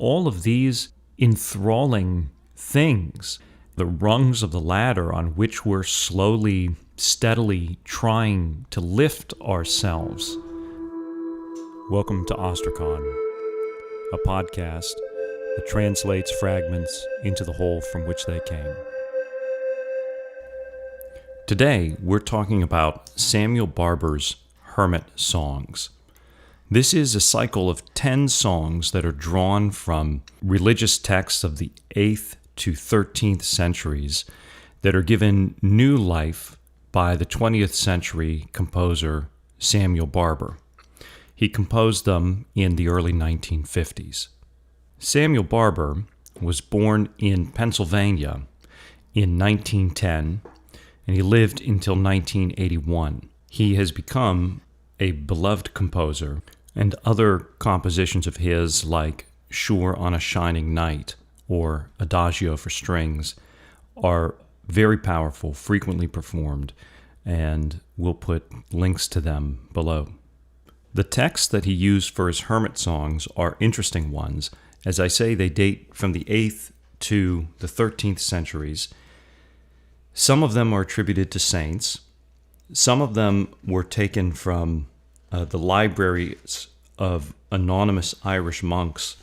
all of these enthralling things, the rungs of the ladder on which we're slowly, steadily trying to lift ourselves. Welcome to Ostracon, a podcast that translates fragments into the whole from which they came. Today, we're talking about Samuel Barber's Hermit songs. This is a cycle of 10 songs that are drawn from religious texts of the 8th to 13th centuries that are given new life by the 20th century composer Samuel Barber. He composed them in the early 1950s. Samuel Barber was born in Pennsylvania in 1910, and he lived until 1981. He has become a beloved composer, and other compositions of his, like Sure on a Shining Night or Adagio for Strings, are very powerful, frequently performed, and we'll put links to them below. The texts that he used for his hermit songs are interesting ones. As I say, they date from the 8th to the 13th centuries. Some of them are attributed to saints. Some of them were taken from the libraries of anonymous Irish monks.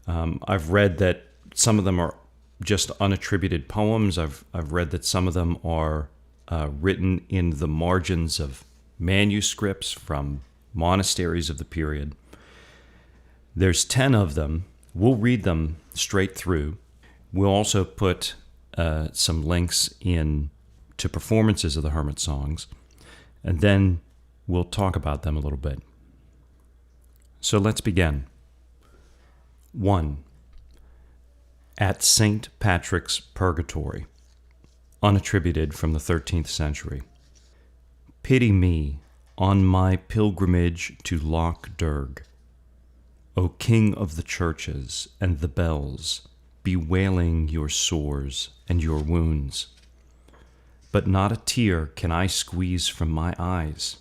I've read that some of them are just unattributed poems. I've read that some of them are written in the margins of manuscripts from monasteries of the period. There's 10 of them. We'll read them straight through. We'll also put some links in to performances of the hermit songs, and then we'll talk about them a little bit. So let's begin. 1. At St. Patrick's Purgatory, unattributed from the 13th century. Pity me on my pilgrimage to Loch Derg, O King of the churches and the bells, bewailing your sores and your wounds. But not a tear can I squeeze from my eyes,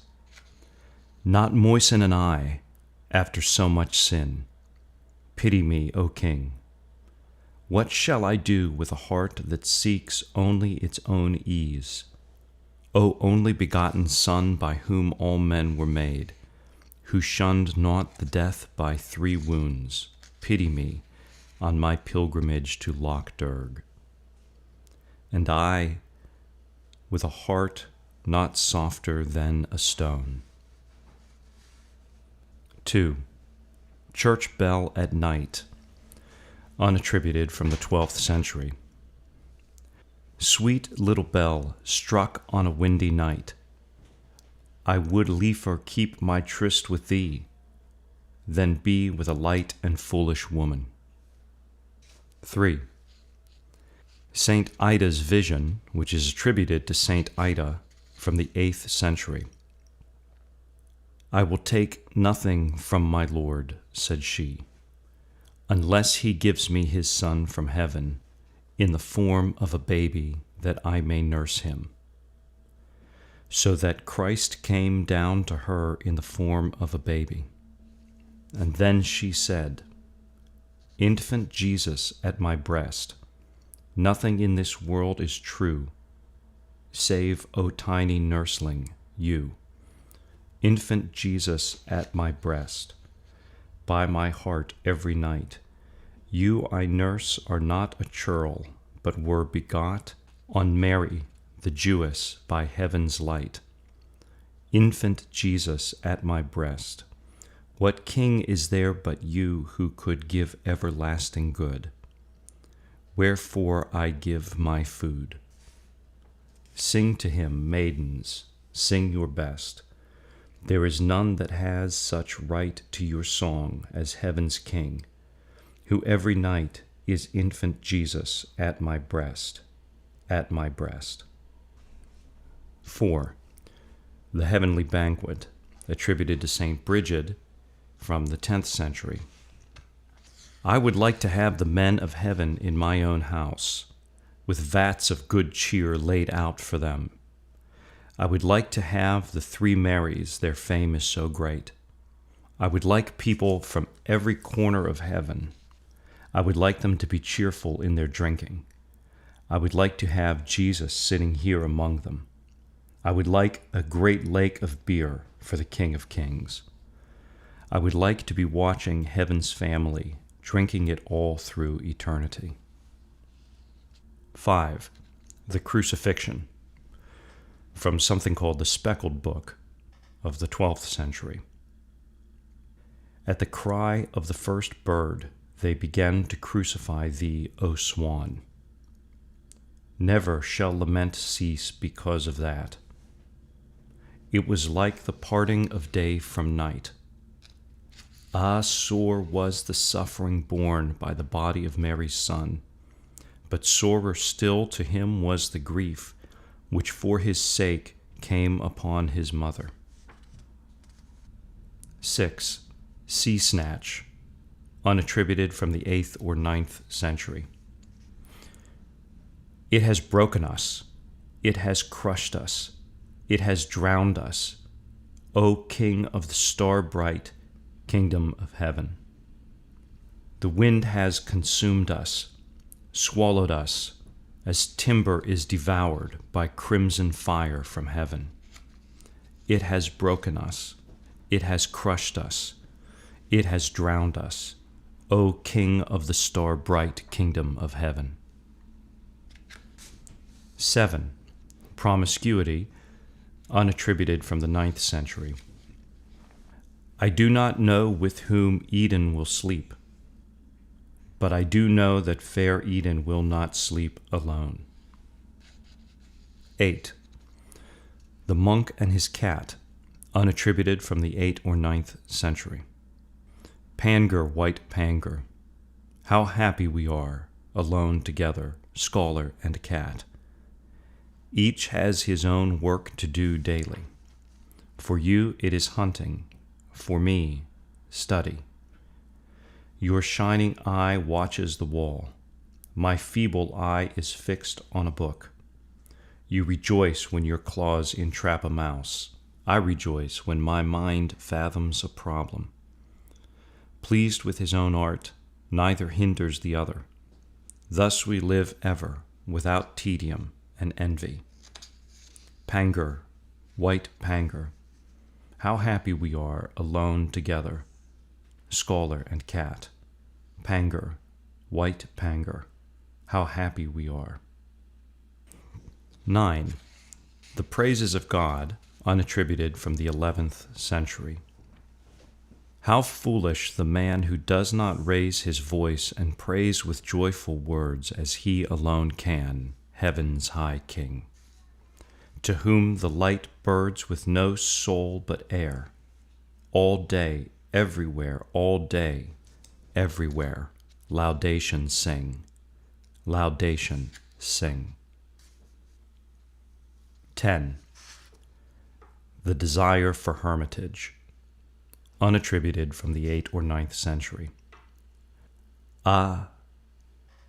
not moisten an eye after so much sin. Pity me, O King. What shall I do with a heart that seeks only its own ease? O only begotten Son, by whom all men were made, who shunned not the death by 3 wounds, pity me on my pilgrimage to Loch Derg. And I, with a heart not softer than a stone. 2. Church Bell at Night, unattributed from the 12th century. Sweet little bell struck on a windy night, I would liefer keep my tryst with thee than be with a light and foolish woman. 3. Saint Ida's Vision, which is attributed to Saint Ida from the 8th century. I will take nothing from my Lord, said she, unless he gives me his Son from heaven in the form of a baby that I may nurse him. So that Christ came down to her in the form of a baby. And then she said, Infant Jesus at my breast, nothing in this world is true, save, O tiny nursling, you. Infant Jesus at my breast, by my heart every night. You I nurse are not a churl, but were begot on Mary, the Jewess, by heaven's light. Infant Jesus at my breast, what king is there but you who could give everlasting good? Wherefore I give my food. Sing to him, maidens, sing your best. There is none that has such right to your song as heaven's King, who every night is infant Jesus at my breast, at my breast. 4. The Heavenly Banquet, attributed to Saint Bridget from the 10th century. I would like to have the men of heaven in my own house, with vats of good cheer laid out for them. I would like to have the 3 Marys, their fame is so great. I would like people from every corner of heaven. I would like them to be cheerful in their drinking. I would like to have Jesus sitting here among them. I would like a great lake of beer for the King of Kings. I would like to be watching heaven's family, drinking it all through eternity. 5. The Crucifixion, from something called the Speckled Book of the 12th century. At the cry of the first bird, they began to crucify thee, O swan. Never shall lament cease because of that. It was like the parting of day from night. Ah, sore was the suffering borne by the body of Mary's Son, but sorer still to him was the grief which for his sake came upon his mother. 6. Sea Snatch, unattributed from the 8th or 9th century. It has broken us. It has crushed us. It has drowned us, O King of the star-bright kingdom of heaven. The wind has consumed us, swallowed us, as timber is devoured by crimson fire from heaven. It has broken us. It has crushed us. It has drowned us, O King of the star-bright kingdom of heaven. 7. Promiscuity, unattributed from the 9th century. I do not know with whom Eden will sleep, but I do know that fair Eden will not sleep alone. 8. The Monk and His Cat, unattributed from the 8th or 9th century. Pangur, white Pangur, how happy we are, alone together, scholar and cat. Each has his own work to do daily. For you it is hunting, for me, study. Your shining eye watches the wall. My feeble eye is fixed on a book. You rejoice when your claws entrap a mouse. I rejoice when my mind fathoms a problem. Pleased with his own art, neither hinders the other. Thus we live ever, without tedium and envy. Pangur, white Pangur, how happy we are alone together, scholar and cat. Pangur, white Pangur, how happy we are. 9. The Praises of God, unattributed from the 11th century. How foolish the man who does not raise his voice and praise with joyful words as he alone can, heaven's high King, to whom the light birds with no soul but air, all day, everywhere, all day, everywhere, laudation sing, laudation sing. 10. The Desire for Hermitage, unattributed from the 8th or 9th century. Ah,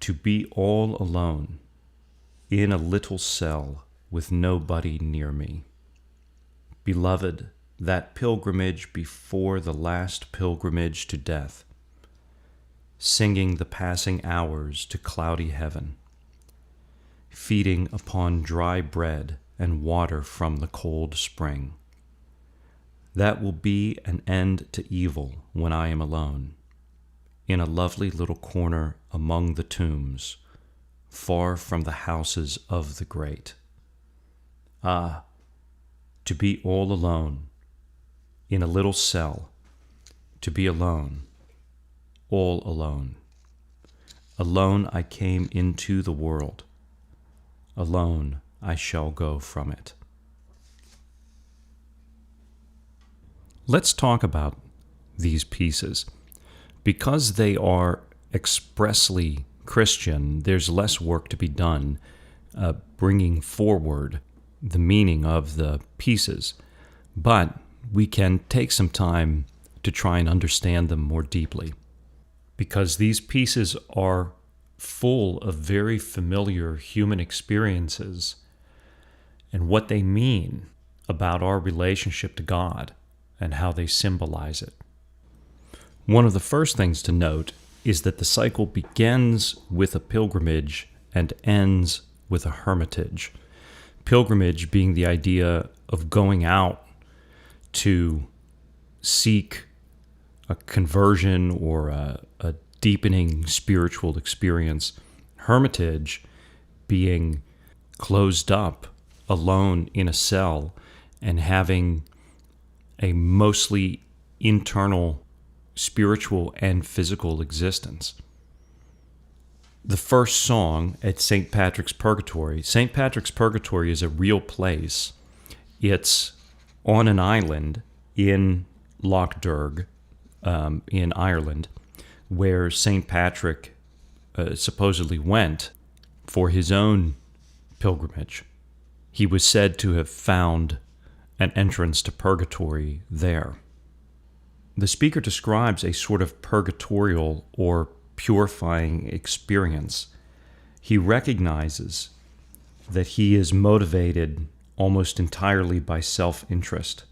to be all alone, in a little cell, with nobody near me. Beloved, that pilgrimage before the last pilgrimage to death, singing the passing hours to cloudy heaven, feeding upon dry bread and water from the cold spring. That will be an end to evil when I am alone, in a lovely little corner among the tombs, far from the houses of the great. Ah, to be all alone, in a little cell, to be alone, all alone. Alone I came into the world, alone I shall go from it. Let's talk about these pieces. Because they are expressly Christian, there's less work to be done bringing forward the meaning of the pieces, but we can take some time to try and understand them more deeply, because these pieces are full of very familiar human experiences and what they mean about our relationship to God and how they symbolize it. One of the first things to note is that the cycle begins with a pilgrimage and ends with a hermitage. Pilgrimage being the idea of going out to seek a conversion or a deepening spiritual experience. Hermitage being closed up, alone in a cell, and having a mostly internal spiritual and physical existence. The first song at St. Patrick's Purgatory is a real place. It's on an island in Lough Derg, in Ireland, where St. Patrick supposedly went for his own pilgrimage. He was said to have found an entrance to purgatory there. The speaker describes a sort of purgatorial or purifying experience. He recognizes that he is motivated almost entirely by self-interest.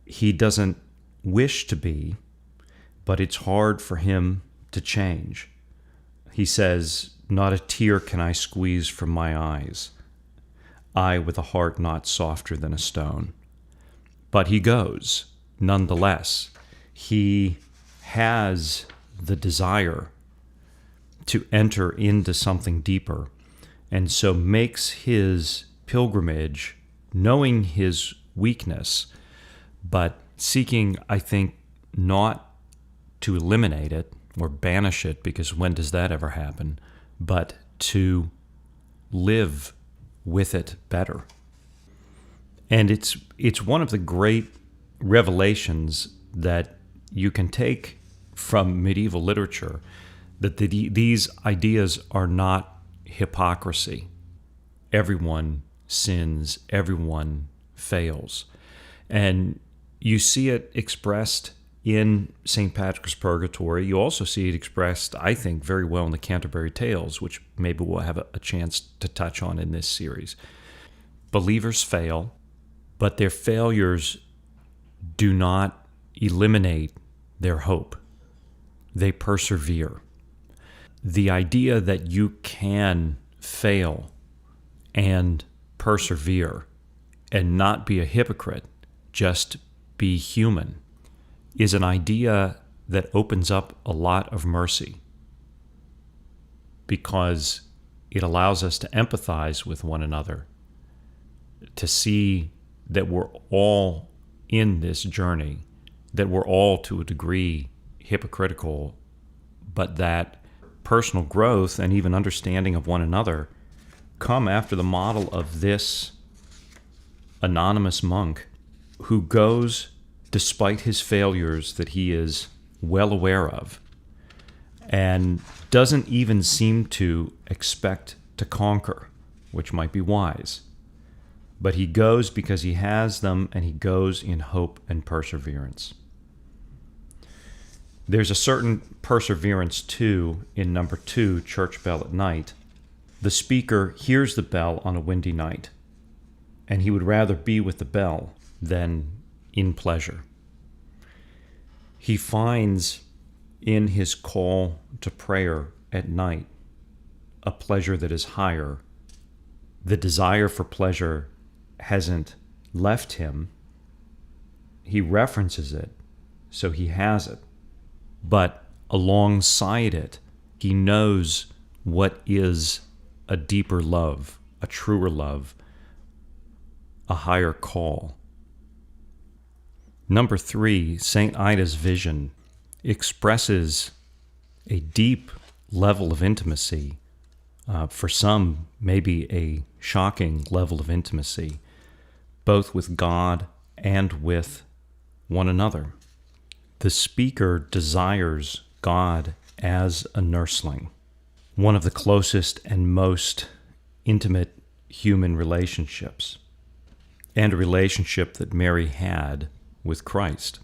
He doesn't wish to be, but it's hard for him to change. He says, "Not a tear can I squeeze from my eyes, I with a heart not softer than a stone." But he goes, nonetheless. He has the desire to enter into something deeper, and so makes his pilgrimage knowing his weakness, but seeking, I think, not to eliminate it or banish it, because when does that ever happen, but to live with it better. And it's one of the great revelations that you can take from medieval literature, that these ideas are not hypocrisy. Everyone sins, everyone fails. And you see it expressed in St. Patrick's Purgatory. You also see it expressed, I think, very well in the Canterbury Tales, which maybe we'll have a chance to touch on in this series. Believers fail, but their failures do not eliminate their hope. They persevere. The idea that you can fail and persevere and not be a hypocrite, just be human, is an idea that opens up a lot of mercy, because it allows us to empathize with one another, to see that we're all in this journey, that we're all to a degree hypocritical, but that personal growth and even understanding of one another come after the model of this anonymous monk who goes despite his failures that he is well aware of, and doesn't even seem to expect to conquer, which might be wise. But he goes because he has them, and he goes in hope and perseverance. There's a certain perseverance, too, in number 2, Church Bell at Night. The speaker hears the bell on a windy night, and he would rather be with the bell than in pleasure. He finds in his call to prayer at night a pleasure that is higher. The desire for pleasure hasn't left him. He references it, so he has it. But alongside it, he knows what is a deeper love, a truer love, a higher call. Number 3, St. Ida's vision expresses a deep level of intimacy, for some maybe a shocking level of intimacy, both with God and with one another. The speaker desires God as a nursling, one of the closest and most intimate human relationships, and a relationship that Mary had with Christ.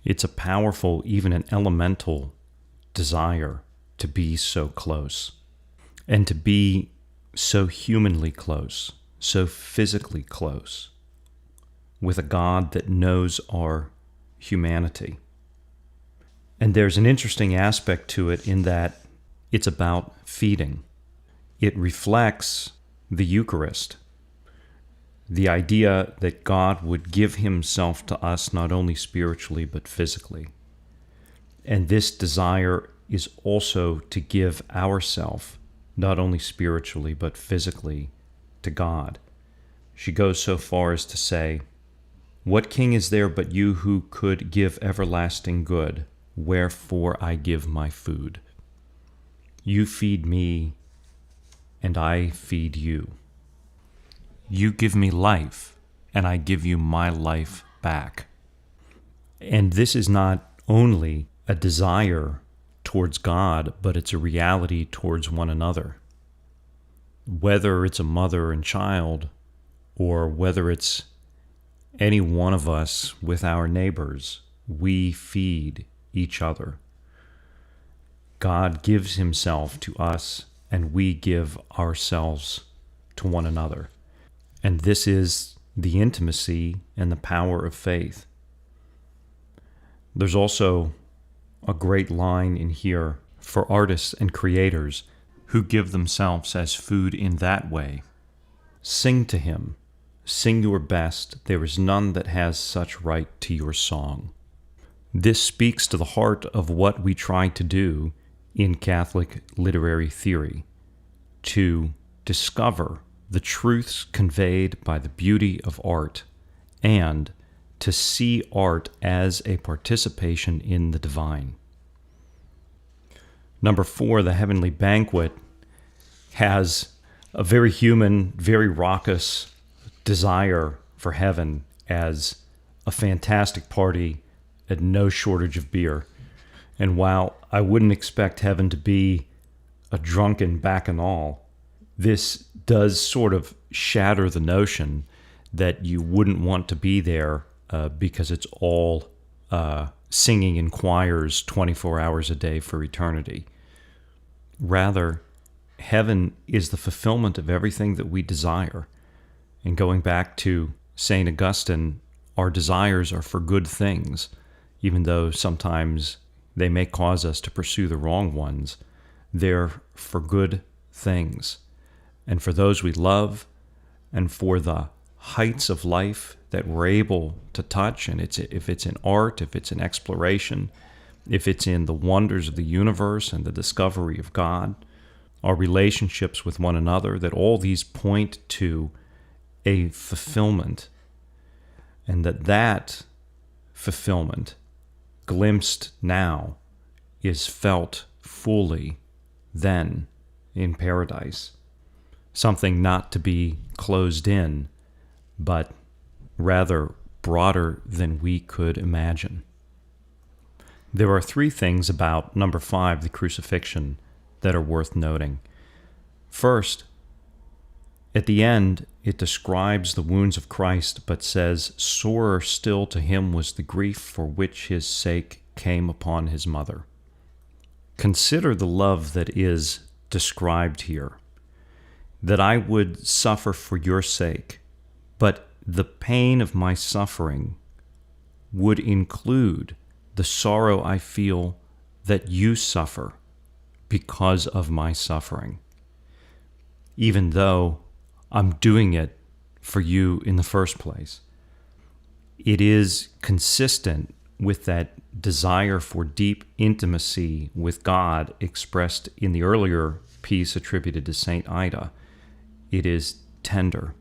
It's a powerful, even an elemental desire to be so close, and to be so humanly close, so physically close, with a God that knows our humanity. And there's an interesting aspect to it in that it's about feeding. It reflects the Eucharist, the idea that God would give himself to us not only spiritually but physically. And this desire is also to give ourself, not only spiritually but physically, to God. She goes so far as to say, "What king is there but you who could give everlasting good? Wherefore I give my food. You feed me, and I feed you. You give me life, and I give you my life back." And this is not only a desire towards God, but it's a reality towards one another. Whether it's a mother and child, or whether it's any one of us with our neighbors, we feed each other. God gives himself to us, and we give ourselves to one another. And this is the intimacy and the power of faith. There's also a great line in here for artists and creators who give themselves as food in that way. "Sing to him, sing your best, there is none that has such right to your song." This speaks to the heart of what we try to do in Catholic literary theory, to discover the truths conveyed by the beauty of art, and to see art as a participation in the divine. Number 4, the Heavenly Banquet, has a very human, very raucous desire for heaven as a fantastic party and no shortage of beer. And while I wouldn't expect heaven to be a drunken bacchanal, this does sort of shatter the notion that you wouldn't want to be there because it's all singing in choirs 24 hours a day for eternity. Rather, heaven is the fulfillment of everything that we desire. And going back to St. Augustine, our desires are for good things, even though sometimes they may cause us to pursue the wrong ones. They're for good things, and for those we love, and for the heights of life that we're able to touch. And if it's in art, if it's in exploration, if it's in the wonders of the universe and the discovery of God, our relationships with one another, that all these point to a fulfillment, and that fulfillment, glimpsed now, is felt fully then in paradise. Something not to be closed in, but rather broader than we could imagine. There are 3 things about number 5, the crucifixion, that are worth noting. First, at the end, it describes the wounds of Christ, but says, "Sorer still to him was the grief for which his sake came upon his mother." Consider the love that is described here, that I would suffer for your sake, but the pain of my suffering would include the sorrow I feel that you suffer because of my suffering, even though I'm doing it for you in the first place. It is consistent with that desire for deep intimacy with God expressed in the earlier piece attributed to Saint Ida. It is tender.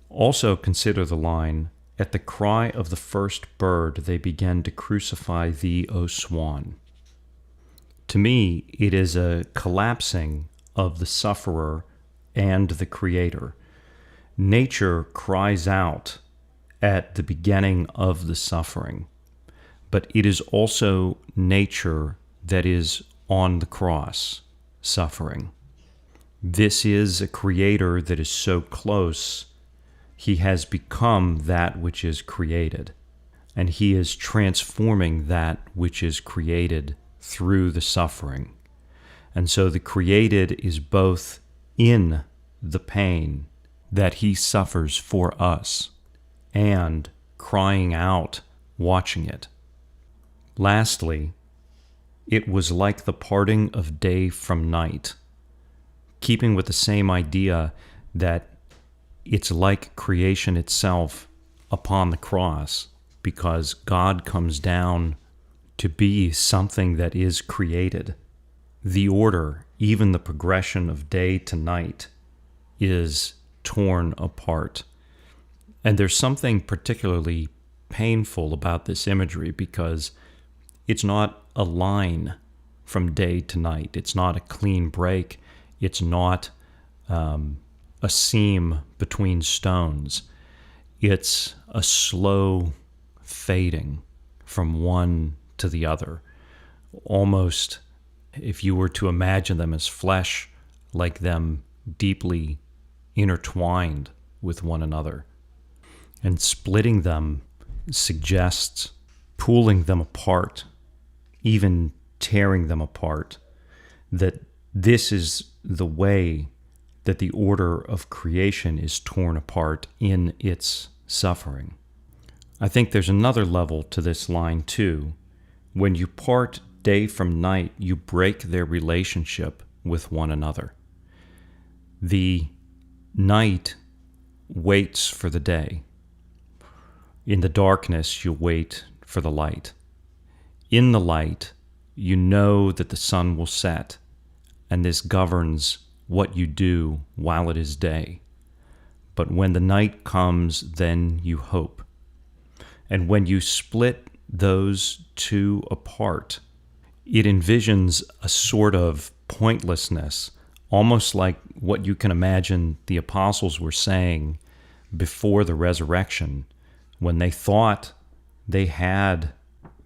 Also consider the line, "At the cry of the first bird they began to crucify thee, O swan." To me, it is a collapsing of the sufferer and the Creator. Nature cries out at the beginning of the suffering, but it is also nature that is on the cross suffering. This is a Creator that is so close, he has become that which is created, and he is transforming that which is created through the suffering. And so the created is both in the pain that he suffers for us and crying out, watching it. Lastly, it was like the parting of day from night, keeping with the same idea that it's like creation itself upon the cross, because God comes down to be something that is created. The order, even the progression of day to night, is torn apart. And there's something particularly painful about this imagery, because it's not a line from day to night. It's not a clean break. It's not a seam between stones. It's a slow fading from one to the other. Almost, if you were to imagine them as flesh, like them deeply intertwined with one another. And splitting them suggests pulling them apart, even tearing them apart, that this is the way that the order of creation is torn apart in its suffering. I think there's another level to this line too. When you part day from night, you break their relationship with one another. The night waits for the day. In the darkness, you wait for the light. In the light, you know that the sun will set, and this governs what you do while it is day. But when the night comes, then you hope. And when you split those two apart, it envisions a sort of pointlessness, almost like what you can imagine the apostles were saying before the resurrection, when they thought they had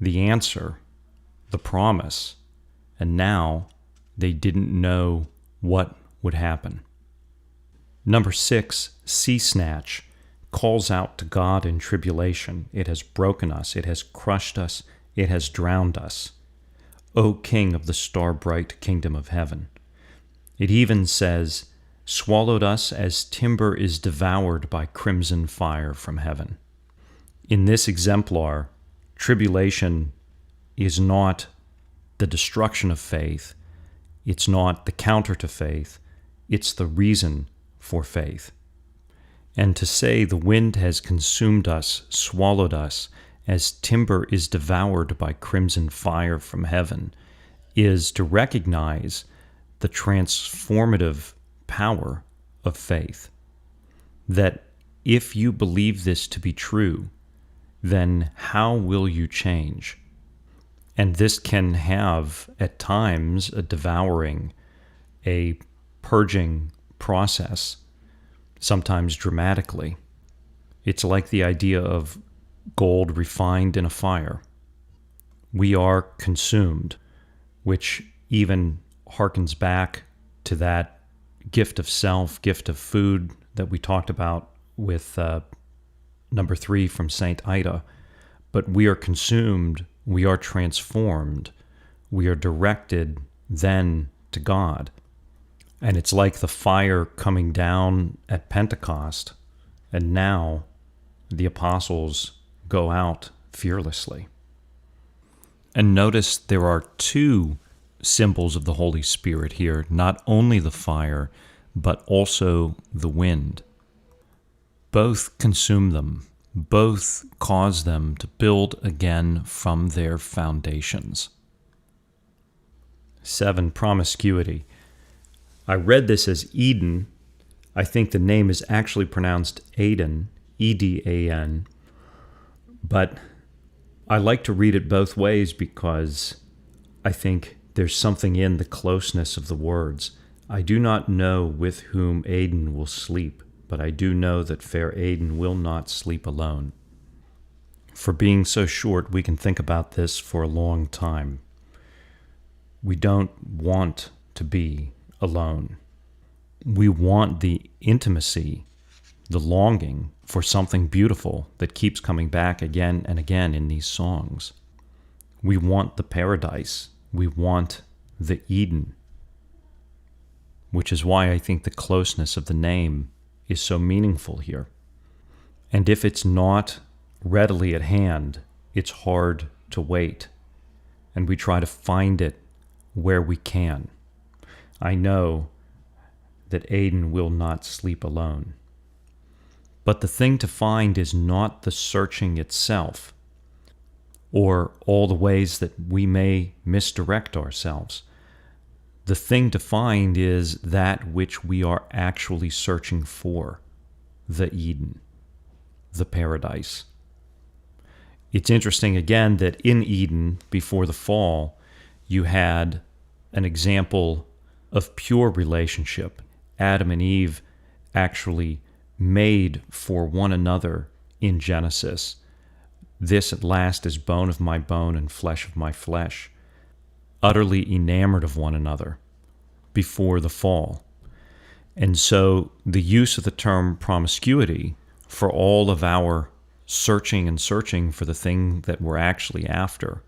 the answer, the promise, and now they didn't know what would happen. Number 6, sea snatch, calls out to God in tribulation. It has broken us, it has crushed us, it has drowned us. O King of the star-bright kingdom of heaven. It even says, swallowed us as timber is devoured by crimson fire from heaven. In this exemplar, tribulation is not the destruction of faith. It's not the counter to faith. It's the reason for faith. And to say the wind has consumed us, swallowed us, as timber is devoured by crimson fire from heaven, is to recognize the transformative power of faith. That if you believe this to be true, then how will you change? And this can have, at times, a devouring, a purging process, sometimes dramatically. It's like the idea of gold refined in a fire. We are consumed, which even harkens back to that gift of self, gift of food that we talked about with number 3 from Saint Ida. But we are consumed, we are transformed, we are directed then to God. And it's like the fire coming down at Pentecost, and now the apostles go out fearlessly. And notice there are 2 symbols of the Holy Spirit here, not only the fire, but also the wind. Both consume them, both cause them to build again from their foundations. 7, promiscuity. I read this as Eden. I think the name is actually pronounced Aden, E-D-A-N. But I like to read it both ways because I think there's something in the closeness of the words. I do not know with whom Aden will sleep, but I do know that fair Aden will not sleep alone. For being so short, we can think about this for a long time. We don't want to be alone. We want the intimacy, the longing for something beautiful that keeps coming back again and again in these songs. We want the paradise. We want the Eden, which is why I think the closeness of the name is so meaningful here. And if it's not readily at hand, it's hard to wait. and we try to find it where we can. I know that Aidan will not sleep alone. But the thing to find is not the searching itself, or all the ways that we may misdirect ourselves. The thing to find is that which we are actually searching for, the Eden, the paradise. It's interesting, again, that in Eden, before the fall, you had an example of pure relationship. Adam and Eve actually made for one another in Genesis. This at last is bone of my bone and flesh of my flesh, utterly enamored of one another before the fall. And so the use of the term promiscuity for all of our searching and searching for the thing that we're actually after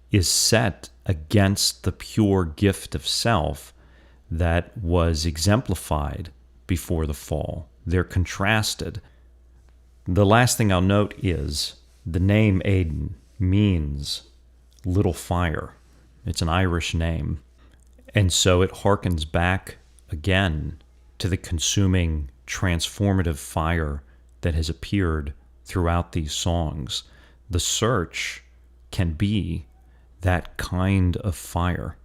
is set against the pure gift of self that was exemplified before the fall. They're contrasted. The last thing I'll note is the name Aidan means little fire. It's an Irish name. And so it harkens back again to the consuming, transformative fire that has appeared throughout these songs. The search can be that kind of fire.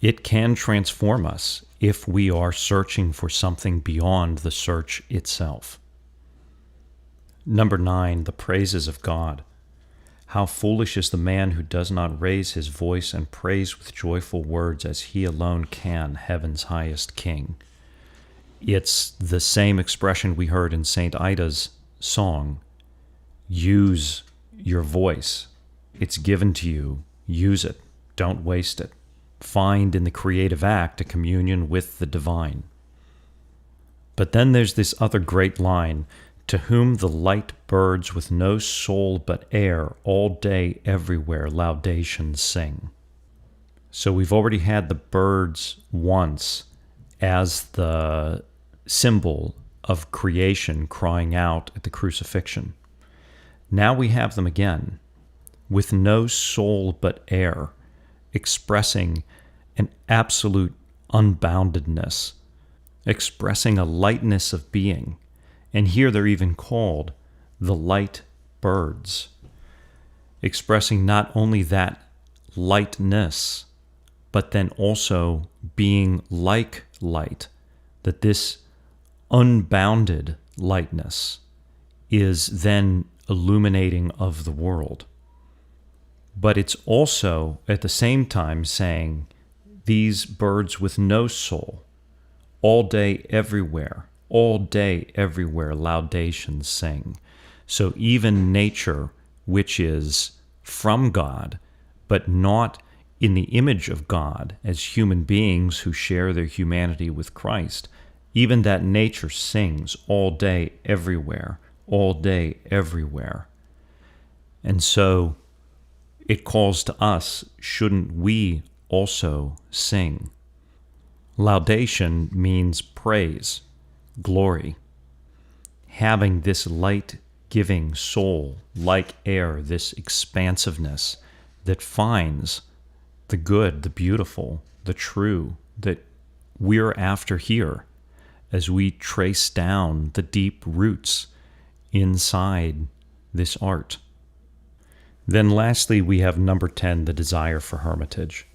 It can transform us if we are searching for something beyond the search itself. Number 9, the praises of God. How foolish is the man who does not raise his voice and praise with joyful words as he alone can, heaven's highest king. It's the same expression we heard in St. Ida's song. Use your voice. It's given to you. Use it. Don't waste it. Find in the creative act a communion with the divine. But then there's this other great line, to whom the light birds with no soul but air all day everywhere laudations sing. So we've already had the birds once as the symbol of creation crying out at the crucifixion. Now we have them again, with no soul but air, expressing an absolute unboundedness, expressing a lightness of being. And here they're even called the light birds, expressing not only that lightness, but then also being like light, that this unbounded lightness is then illuminating of the world. But it's also at the same time saying, these birds with no soul, all day everywhere laudations sing. So even nature, which is from God, but not in the image of God as human beings who share their humanity with Christ, even that nature sings all day everywhere. And so it calls to us, shouldn't we also sing? Laudation means praise, glory. Having this light-giving soul, like air, this expansiveness that finds the good, the beautiful, the true, that we're after here as we trace down the deep roots inside this art. Then lastly, we have number 10, the desire for hermitage.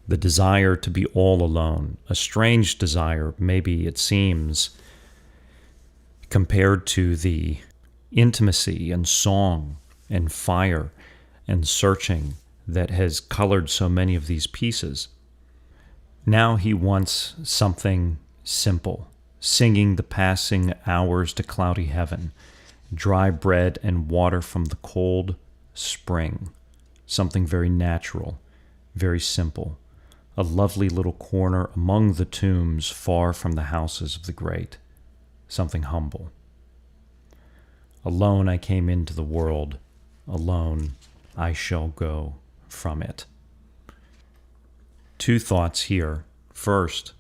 The desire to be all alone. A strange desire, maybe it seems, compared to the intimacy and song and fire and searching that has colored so many of these pieces. Now he wants something simple, singing the passing hours to cloudy heaven, dry bread and water from the cold spring, something very natural, very simple, a lovely little corner among the tombs far from the houses of the great, something humble. Alone I came into the world, alone I shall go from it. Two thoughts here. First,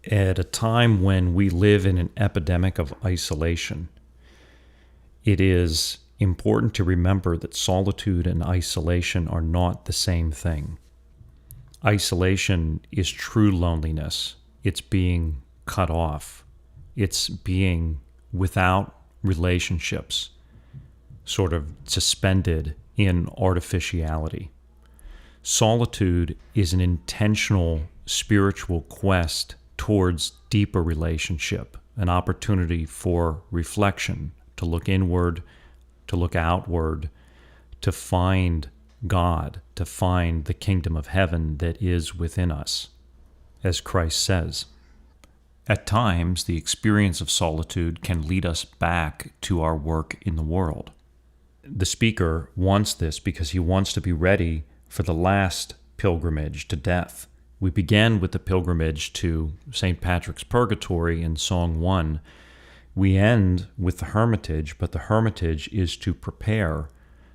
at a time when we live in an epidemic of isolation, it is important to remember that solitude and isolation are not the same thing. Isolation is true loneliness. It's being cut off. It's being without relationships, sort of suspended in artificiality. Solitude is an intentional spiritual quest towards deeper relationship, an opportunity for reflection, to look inward, to look outward, to find God, to find the kingdom of heaven that is within us, as Christ says. At times, the experience of solitude can lead us back to our work in the world. The speaker wants this because he wants to be ready for the last pilgrimage to death. We began with the pilgrimage to St. Patrick's Purgatory in Song 1. We end with the hermitage, but the hermitage is to prepare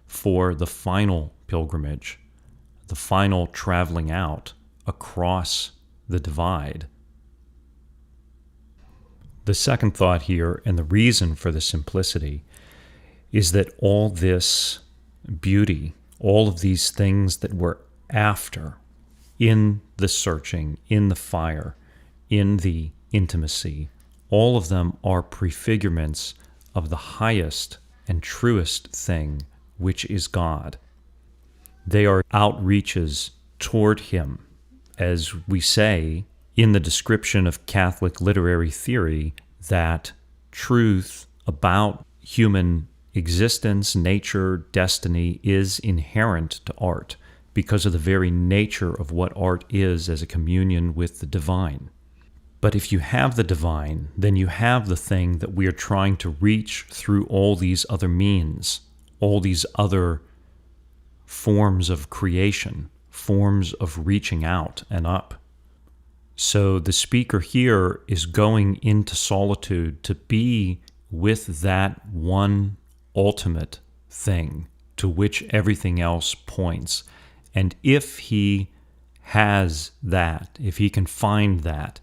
for the final pilgrimage, the final traveling out across the divide. The second thought here, and the reason for the simplicity, is that all this beauty, all of these things that we're after in the searching, in the fire, in the intimacy, all of them are prefigurements of the highest and truest thing, which is God. They are outreaches toward Him. As we say in the description of Catholic literary theory, that truth about human existence, nature, destiny is inherent to art because of the very nature of what art is as a communion with the divine. But if you have the divine, then you have the thing that we are trying to reach through all these other means, all these other forms of creation, forms of reaching out and up. So the speaker here is going into solitude to be with that one ultimate thing to which everything else points. And if he has that, if he can find that,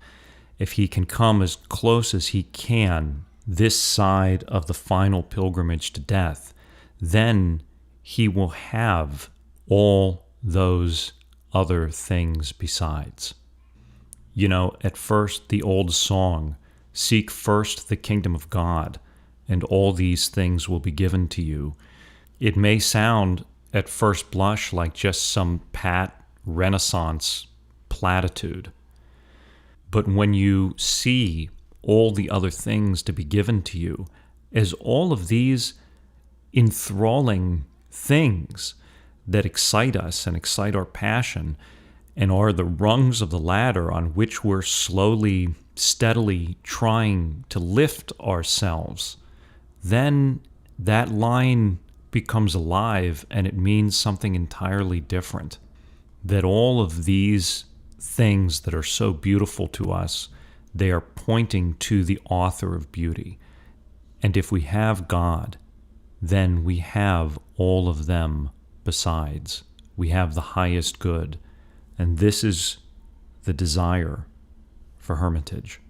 if he can come as close as he can this side of the final pilgrimage to death, then he will have all those other things besides. You know, at first, the old song, "Seek first the kingdom of God, and all these things will be given to you." It may sound at first blush like just some pat Renaissance platitude. But when you see all the other things to be given to you as all of these enthralling things that excite us and excite our passion and are the rungs of the ladder on which we're slowly, steadily trying to lift ourselves, then that line becomes alive and it means something entirely different. That all of these things that are so beautiful to us, they are pointing to the author of beauty. And if we have God, then we have all of them besides. We have the highest good. And this is the desire for hermitage.